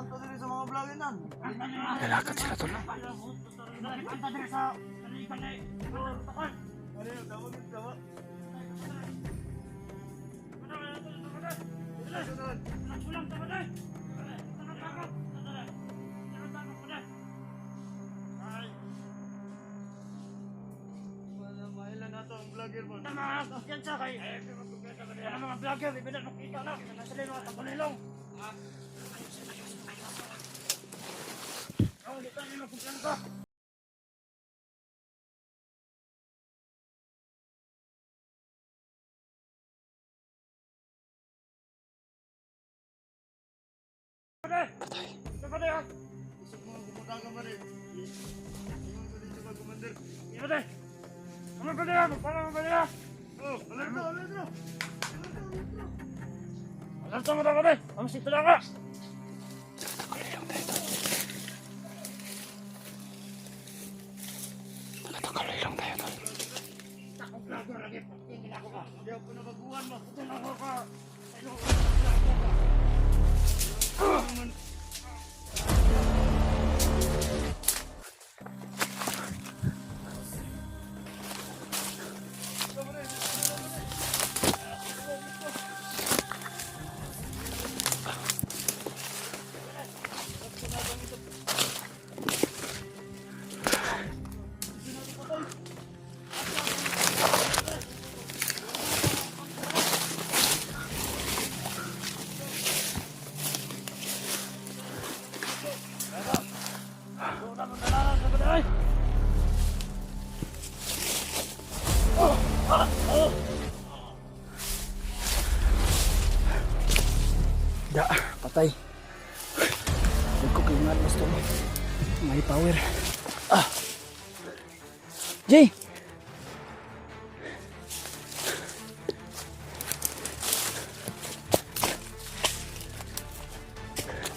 to diri sa mga vloginan. Lalakad sila tol. Mailan na to ang vlogger mo. Kumpiyansa kay mga vlogger, ibigay makita na, nasali mga tagalilong. Ang dito nila kumpiyansa. Patay. Ito pa tayo. Gusto mo gumutaga ba rin? Ingon ko dito ka commander. Ito tayo. Ano pa tayo? Magpala ba tayo? Oh, alerto, alerto. Alam mo tayo. Ang sito na ka. Nakatangaloy lang tayo tol. Takong vlogger lagi. Tingin ako ba? Hindi ako nabaguhan mo. Ito na ako ka. Ya, patay. Huwag ko kailangan gusto mo. May power. Ah! Jay!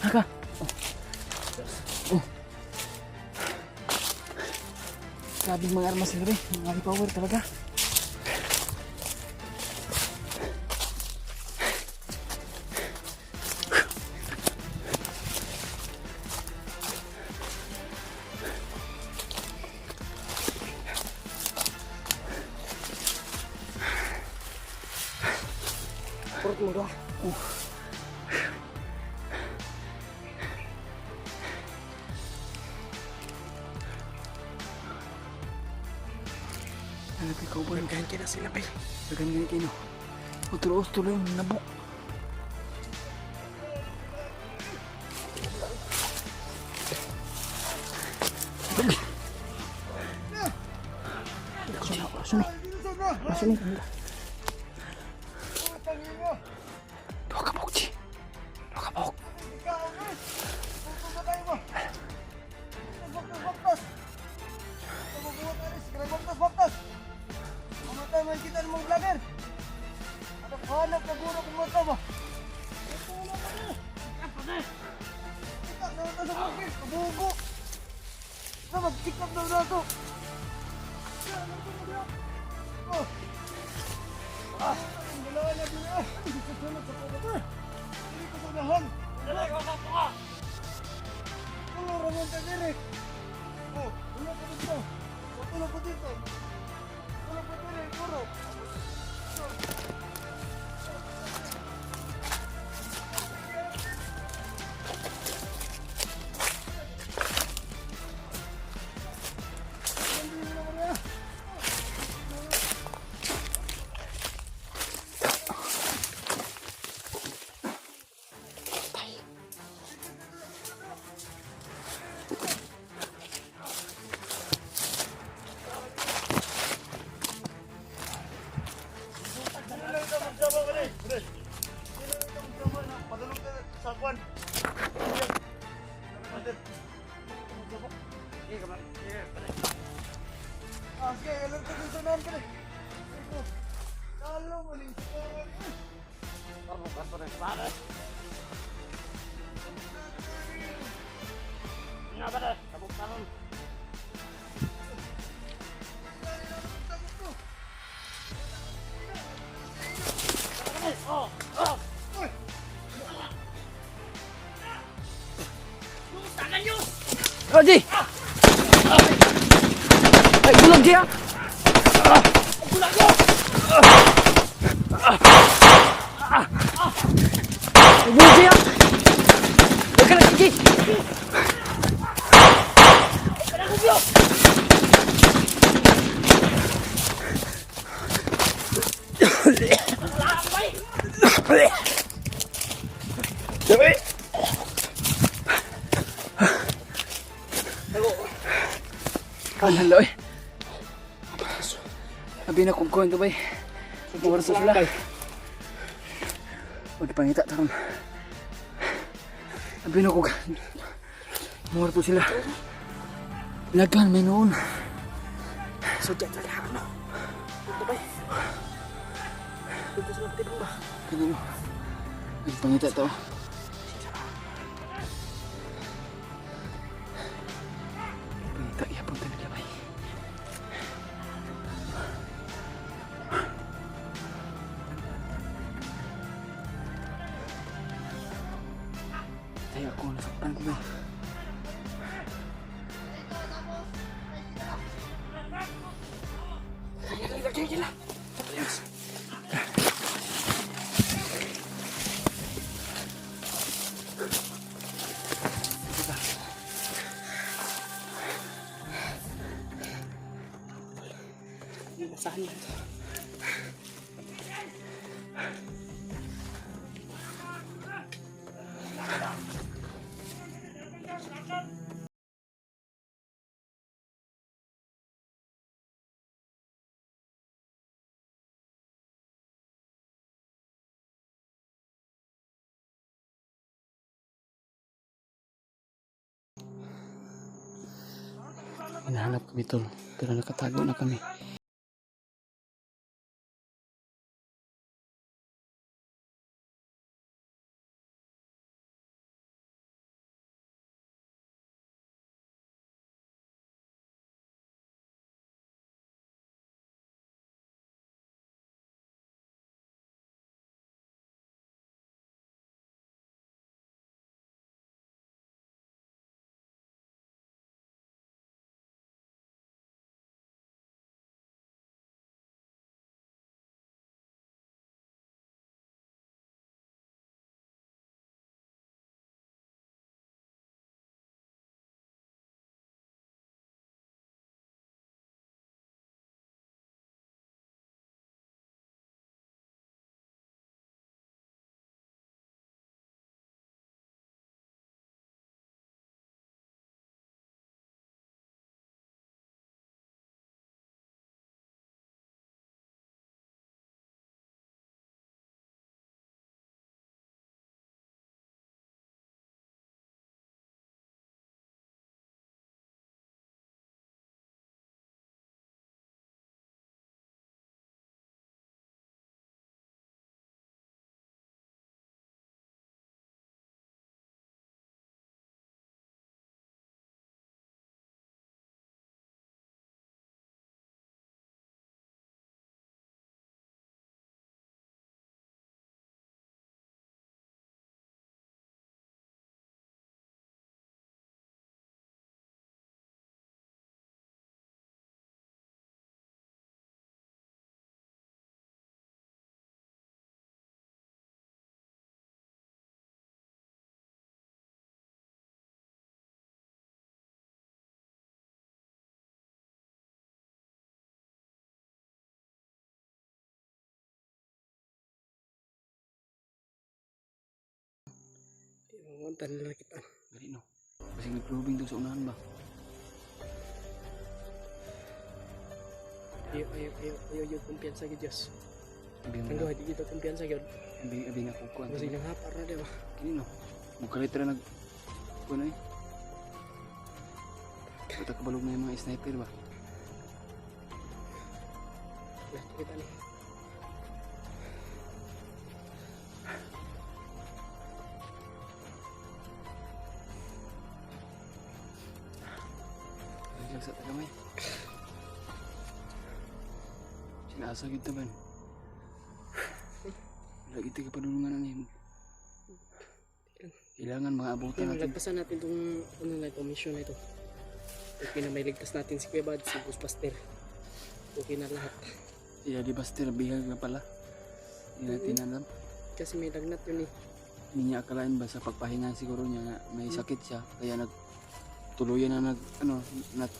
Haka! Oh. Sabi mga armas nila eh. May power talaga. Portudo. Ano pa ikaw ba? Ganyan kaya na sila pa eh. Ganyan kayo no. Utro-us tuloy yung nabuk. Asun eh. Dua kabok, Ci. Dua kabok. Ikaw, guys. Puto ba tayo mo? Baktas. Mabubuhat alis. Baktas. Mamatay man kita ng mga vlogger. Ano hanap na guro kung mata ba? Ito na tayo. Kita na ito sa vlogger. Kabugo. Na mag-tikap daw na ito. Oh. Ang dalawa na din ah. Hindi ko sunod sa pagkakas. Hindi ko sunahan. Dali ko ka po ka. Ano ramon ka diri? Oh, wala ka dito. Tulog ko dito. Tulog ko diri, puro. Sige, alam ko dito naman ka na. Alam mo rin. Tarbukan pa rin para. Nga ba na? Tabuk-tabuk. Oh! Oh! Tingnan nyo! Roji! Ay, bulag dia! Bulag nyo! Ay, bulag dia! Huwag ka na, Kiki! Panakog nyo! Kanan lo eh. Abi na kung kuhan to bay. Buwar sa sila. Huwag pangita taron. Abi na kung buwar to sila. Lagan may noon. So dyan sa lahat no. Ito bay. Ito sila pati ba? Kanino. Huwag pangita to. Pangita iyapon talaga bay. Tayo ako nasaktan ko bay. Gila. Saan yan? Hinahanap kami tol, pero nakatago na kami. Mantan na kita. Dali no. Kasi nag-probing doon sa unahan ba? Ayaw kumpiyansa ka Diyos. Ang gawa, di kita kumpiyansa ka. Abi na kukuhan. Kasi nang hapar na diba? Kini no. Mukhalitra nag... Kuno eh. Kita kabalog na yung mga sniper ba? Kita nih. Sa tagamay. Sinasa kita ban. Lagi tiga padulungan ani. Kailangan mga abutan Yan, natin. lagpasan natin itong ano na ito, mission na ito. Okay na may ligtas natin si Kuya Bad, si Ghostbuster. Okay na lahat. Iya di Buster, bihag na pala. Hindi natin alam. Kasi may lagnat yun eh. Hindi niya akalain ba sa pagpahinga siguro niya nga may sakit siya. Kaya tuluyan na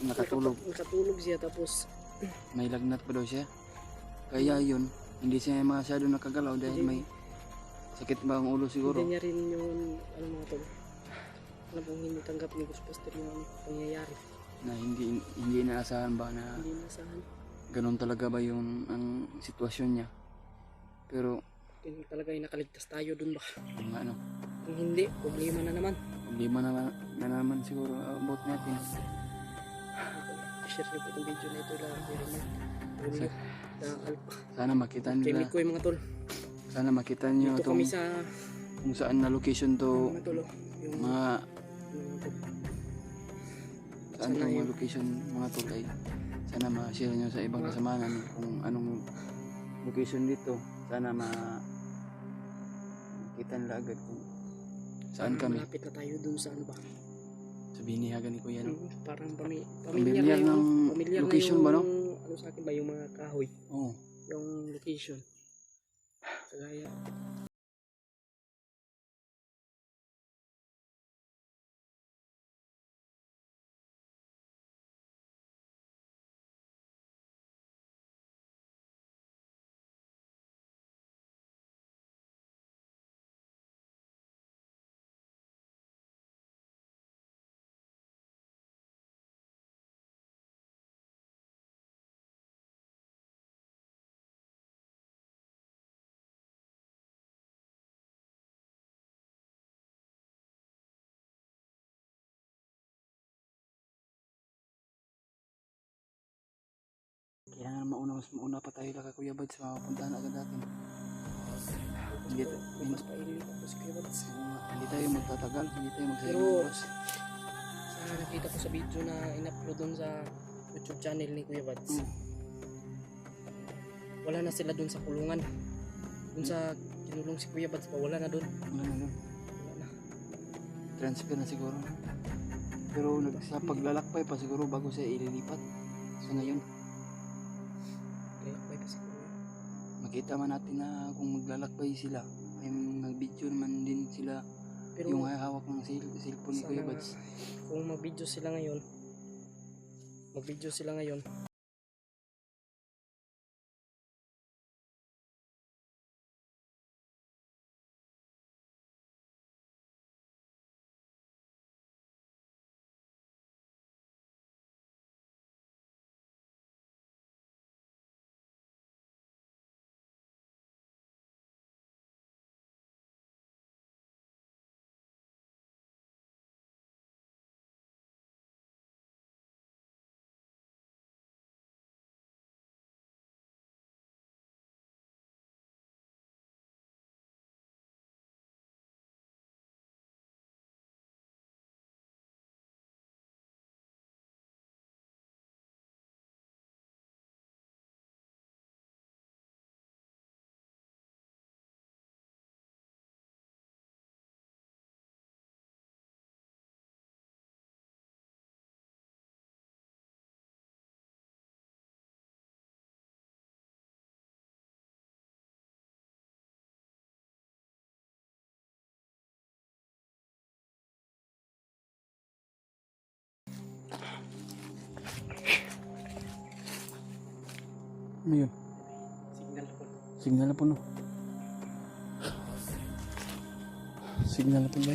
nakatulog. Nakatulog siya tapos May lagnat pa daw siya. Kaya yun, hindi siya masyado nakagalaw dahil may sakit ba ang ulo siguro. hindi niya rin yung ano mga tol. Alam kong hindi tanggap ni Ghostbuster yung ano, pangyayari. Na hindi inaasahan ba na Hindi nasahan. ganun talaga ba yung ang sitwasyon niya. Pero Kung talaga ay nakaligtas tayo dun ba? yung ano, Kung hindi, problema na naman. problema na naman siguro about natin. I-share niyo po itong video na ito lang. Julio, na Alpha. Sana makita Kay nila. Miko yung mga tol. Sana makita niyo Dito itong kami sa kung saan na location to. mga tol. Yung Mga saan Sana tong yun. mga location mga tulay. Sana ma-share nyo sa ibang kasamanan kung anong location dito. Sana makita nila agad kung saan kami. Malapit na tayo dun sa ano ba? Sa binihagan ni Kuya, no? Parang Pamilyar ng pamilyar location na yung, ba, no? Ano sa akin ba yung mga kahoy, Oo. yung location. Kagaya. Kailangan mas mauna pa tayo lang Kuya Bad sa mapuntahan agad natin. Mas painit ako si Kuya Bads. Hindi tayo magtatagal, hindi tayo magsayang Pero- oras. Sa nakita ko sa video na in-upload dun sa YouTube channel ni Kuya Bads. Wala na sila dun sa kulungan. Dun sa kinulong si Kuya Bads pa, wala na dun. Wala na yun. Wala na. Transfer na siguro. Pero sa paglalakbay pa siguro bago siya ililipat. So ngayon, Kaya may pa si Kuya. makita man natin na kung maglalakbay sila, ay nag-video naman din sila Pero yung hawak ng cellphone ni Kuya sana Bads. kung mag-video sila ngayon, Ano yun? signal ko. Signal na po no. Signal na po ba?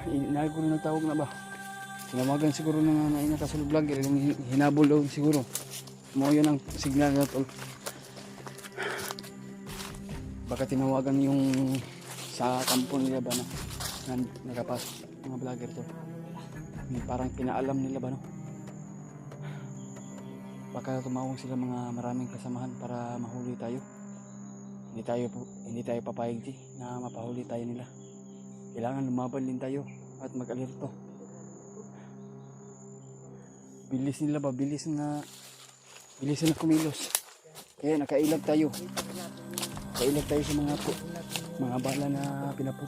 Inaay ko na nagtawag na ba? Tinawagan siguro ng nainakasul vlogger. Yung hinabol daw siguro. Mo yun ang signal na tol. Baka tinawagan yung sa kampo nila ba na nakapasok mga vlogger to. Parang pinaalam nila ba no? Baka tumawag sila mga maraming kasamahan para mahuli tayo. Hindi tayo papayag na mapahuli tayo nila. Kailangan lumaban din tayo at mag-alerto. Bilis nila ba? Bilis na kumilos. Kaya nakailag tayo. Kailag tayo sa mga bala na pinaput.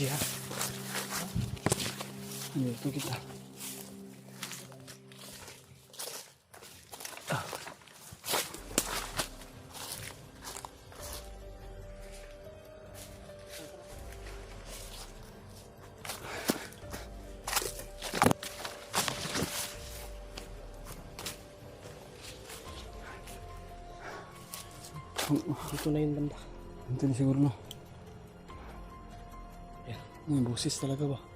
Sige ha. Andito kita. Dito na yung banda. Ito na siguro no. Yan. May busis talaga ba?